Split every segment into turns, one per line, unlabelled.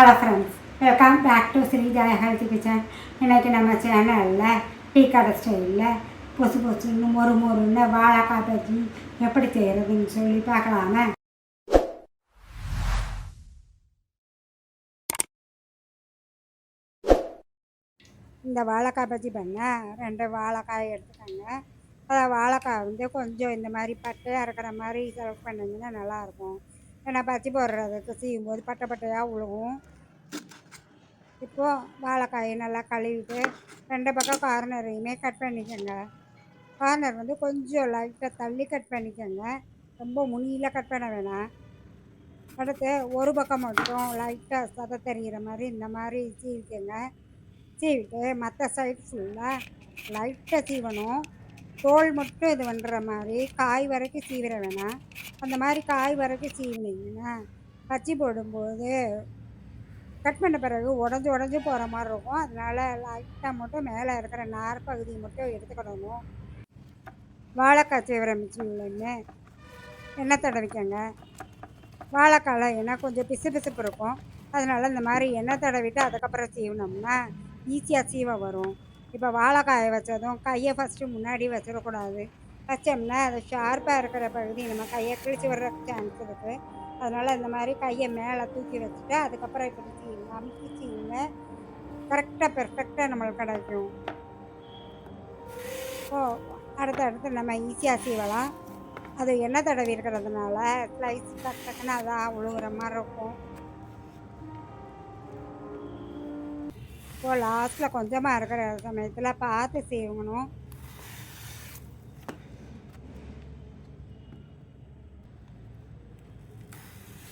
Hello friends, welcome back to Sri joy health kitchen. இன்றைக்கி நம்ம சேனலில் டீ கடை ஸ்டைலில் பொசு பொசுன்னு மொறுன்னு வாழைக்காய் பஜ்ஜி எப்படி செய்கிறதுன்னு சொல்லி பார்க்கலாமே. இந்த வாழைக்காய் பஜ்ஜி பண்ண 2 வாழைக்காய் எடுத்துக்கோங்க. அதை வாழைக்காய் கொஞ்சம் இந்த மாதிரி பட்டையாக இருக்கிற மாதிரி செலக்ட் பண்ணிங்கன்னா நல்லாயிருக்கும். ஏன்னா பஜ்ஜி போடுறதுக்கு செய்யும்போது பட்டையாக விழுகும். இப்போது வாழைக்காயை நல்லா கழுவிட்டு 2 பக்கம் கார்னரையுமே கட் பண்ணிக்கோங்க. கார்னர் கொஞ்சம் லைட்டாக தள்ளி கட் பண்ணிக்கோங்க, ரொம்ப முனியில் கட் பண்ண வேணாம். அடுத்து ஒரு பக்கம் மட்டும் லைட்டாக சதை தெரிகிற மாதிரி இந்த மாதிரி சீவிக்கோங்க. சீவிட்டு மற்ற சைடு ஃபுல்லாக லைட்டாக சீவணும். தோல் மட்டும் இது பண்ணுற மாதிரி காய் வரைக்கும் சீவிர வேணாம். அந்த மாதிரி காய் வரைக்கும் சீவினீங்கன்னா பஜ்ஜி போடும்போது கட் பண்ண பிறகு உடஞ்சி போகிற மாதிரி இருக்கும். அதனால் லைட்டாக மட்டும் மேலே இருக்கிற நார் பகுதி மட்டும் எடுத்துக்கிடணும். வாழைக்காய் சீவிர மிக்சின்னு எண்ணெய் தடவிக்கங்க. வாழைக்காயில் எண்ணெய் கொஞ்சம் பிசுப்பு இருக்கும். அதனால் இந்த மாதிரி எண்ணெய் தடவிட்டு அதுக்கப்புறம் சீவினோம்னா ஈஸியாக சீவ வரும். இப்போ வாழைக்காயை வச்சதும் கையை ஃபஸ்ட்டு முன்னாடி வச்சிடக்கூடாது. வச்சோம்னா அது ஷார்ப்பாக இருக்கிற பகுதி நம்ம கையை கிழிச்சு வர்ற சான்ஸ் இருக்குது. அதனால் இந்த மாதிரி கையை மேலே தூக்கி வச்சுட்டு அதுக்கப்புறம் இப்படி சீவுங்க, அமுக்கி சீவுங்க. கரெக்டாக பெர்ஃபெக்டாக நம்மளுக்கு கிடைக்கும். அடுத்து நம்ம ஈஸியாக சீவலாம். அது எண்ணெய் தடவி இருக்கிறதுனால ஸ்லைஸ் டக்குன்னு அதான் உழுகுற மாதிரி இருக்கும். இப்போது லாஸ்ட்டில் கொஞ்சமாக இருக்கிற சமயத்தில் பார்த்து சீவணும்.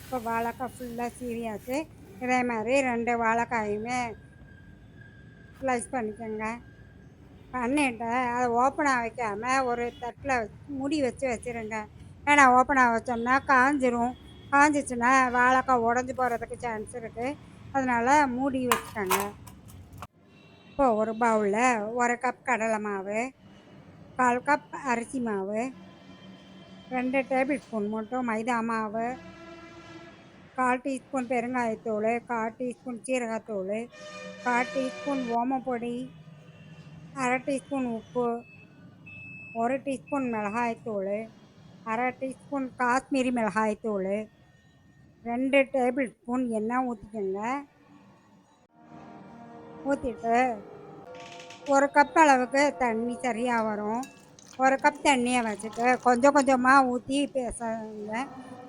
இப்போ வாழைக்காய் ஃபுல்லாக சீவியாச்சு. இதே மாதிரி 2 வாழைக்காயுமே ஸ்லைஸ் பண்ணிக்கோங்க. பண்ணிவிட்டு அதை ஓப்பனாக வைக்காமல் ஒரு தட்டில் மூடி வச்சு வச்சுருங்க. ஏன்னா ஓப்பனாக வச்சோம்னா காஞ்சிரும். காஞ்சிச்சுன்னா வாழைக்காய் உடஞ்சி போகிறதுக்கு சான்ஸ் இருக்குது. அதனால் மூடி வச்சுக்கோங்க. இப்போது ஒரு பவுலில் 1 கப் கடலை மாவு, 1/4 கப் அரிசி மாவு, 2 டேபிள் ஸ்பூன் மட்டும் மைதா மாவு, 1/4 டீஸ்பூன் பெருங்காயத்தூள், 1/4 டீஸ்பூன் சீரகத்தூள், 1/4 டீஸ்பூன் ஓமப்பொடி, 1/2 டீஸ்பூன் உப்பு, 1 டீஸ்பூன் மிளகாய்த்தூள், 1/2 டீஸ்பூன் காஷ்மீரி மிளகாய்த்தூள், 2 டேபிள் ஸ்பூன் எண்ணெய் ஊற்றிக்கோங்க. ஊற்றிட்டு 1 கப் அளவுக்கு தண்ணி சரியாக வரும். 1 கப் தண்ணியை வச்சுட்டு கொஞ்சம் கொஞ்சமாக ஊற்றி பேசுங்க.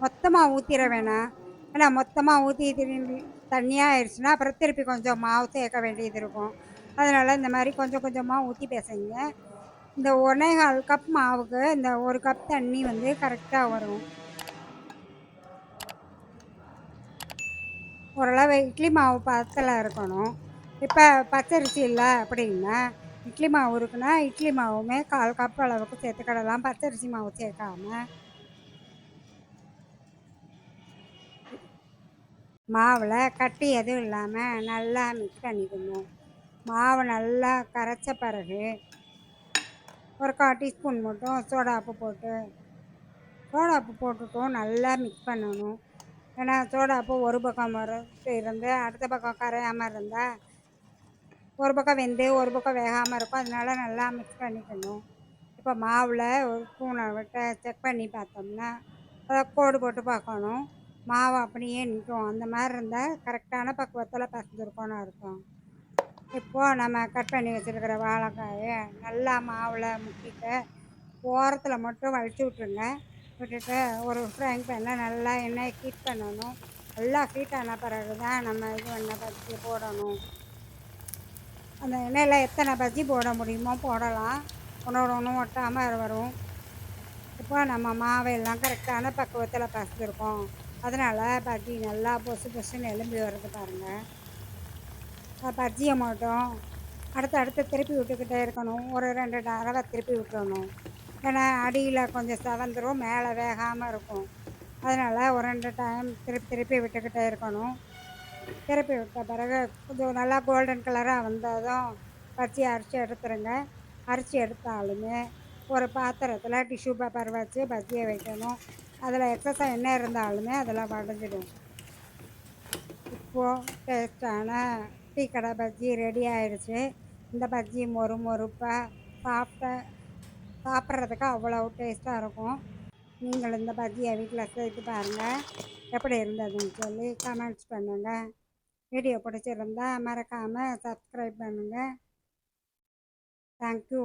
மொத்தமாக ஊற்றிட வேணாம். ஏன்னா மொத்தமாக ஊற்றி திரும்பி தண்ணியாக ஆயிடுச்சுன்னா அப்புறம் திருப்பி கொஞ்சம் மாவு சேர்க்க வேண்டியது இருக்கும். அதனால் இந்த மாதிரி கொஞ்சம் கொஞ்சமாக ஊற்றி பேசுங்க. இந்த 1/4 கப் மாவுக்கு இந்த 1 கப் தண்ணி கரெக்டாக வரும். ஓரளவு இட்லி மாவு பதத்தில் இருக்கணும். இப்போ பச்சரிசி இல்லை அப்படின்னா இட்லி மாவு இருக்குன்னா இட்லி மாவுமே 1/4 கப் அளவுக்கு சேர்த்துக்கிடலாம், பச்சரிசி மாவு சேர்க்காம. மாவில் கட்டி எதுவும் இல்லாமல் நல்லா மிக்ஸ் பண்ணிக்கணும். மாவு நல்லா கரைச்ச பிறகு ஒரு 1/4 டீஸ்பூன் மட்டும் சோடாப்பு போட்டுட்டும் நல்லா மிக்ஸ் பண்ணணும். ஏன்னா சோடாப்பு ஒரு பக்கம் இருந்து அடுத்த பக்கம் கரையாமல் இருந்தால் ஒரு பக்கம் வெந்து ஒரு பக்கம் வேகாமல் இருக்கும். அதனால நல்லா மிக்ஸ் பண்ணிக்கணும். இப்போ மாவில் ஒரு ஸ்பூனை விட்டு செக் பண்ணி பார்த்தோம்னா அதை கோடு போட்டு பார்க்கணும். மாவு அப்படியே நிற்கும். அந்த மாதிரி இருந்தால் கரெக்டான பக்குவத்தில் பசஞ்சிருக்கோன்னு இருக்கும். இப்போது நம்ம கட் பண்ணி வச்சுருக்கிற வாழைக்காயை நல்லா மாவில் முக்கிட்டு ஓரத்தில் மட்டும் வலிச்சு விட்டுருங்க. விட்டுட்டு ஒரு ஃப்ரைங் பேனில் நல்லா எண்ணெயை ஹீட் பண்ணணும். நல்லா ஹீட் ஆன பிறகு தான் நம்ம பஜ்ஜி போடணும். அந்த எண்ணெயில் எத்தனை பஜ்ஜி போட முடியுமோ போடலாம். ஒன்று ஒட்டாமல் வரும். இப்போ நம்ம மாவையெல்லாம் கரெக்டான பக்குவத்தில் பசஞ்சிருக்கோம். அதனால் பஜ்ஜி நல்லா பொசுன்னு எலும்பி வருது பாருங்கள். பஜ்ஜியை மட்டும் அடுத்து திருப்பி விட்டுக்கிட்டே இருக்கணும். ஒரு 2 தடவை திருப்பி விட்டுறணும். ஏன்னா அடியில் கொஞ்சம் செவந்துடும், மேலே வேகாமல் இருக்கும். அதனால் ஒரு 2 டைம் திருப்பி விட்டுக்கிட்டே இருக்கணும். திருப்பி விட்ட பிறகு கொஞ்சம் நல்லா கோல்டன் கலராக வந்ததும் பஜ்ஜி அரிசி எடுத்துருங்க. அரிசி எடுத்தாலுமே ஒரு பாத்திரத்தில் டிஷ்யூ பேப்பர் வச்சு பஜ்ஜியை வைக்கணும். அதில் எக்ஸஸாக எண்ணெய் இருந்தாலுமே அதில் வடைஞ்சிடும். இப்போது டேஸ்டான டீ கடை பஜ்ஜி ரெடி ஆயிடுச்சு. இந்த பஜ்ஜி மொறு மொறுப்பாக சாப்பிட்ட சாப்பிட்றதுக்கு அவ்வளோ டேஸ்ட்டாக இருக்கும். நீங்கள் இந்த பஜ்ஜியை வீட்டில் செய்து பாருங்கள். எப்படி இருந்ததுன்னு சொல்லி கமெண்ட்ஸ் பண்ணுங்கள். வீடியோ பிடிச்சிருந்தா மறக்காமல் சப்ஸ்கிரைப் பண்ணுங்கள். தேங்க்யூ.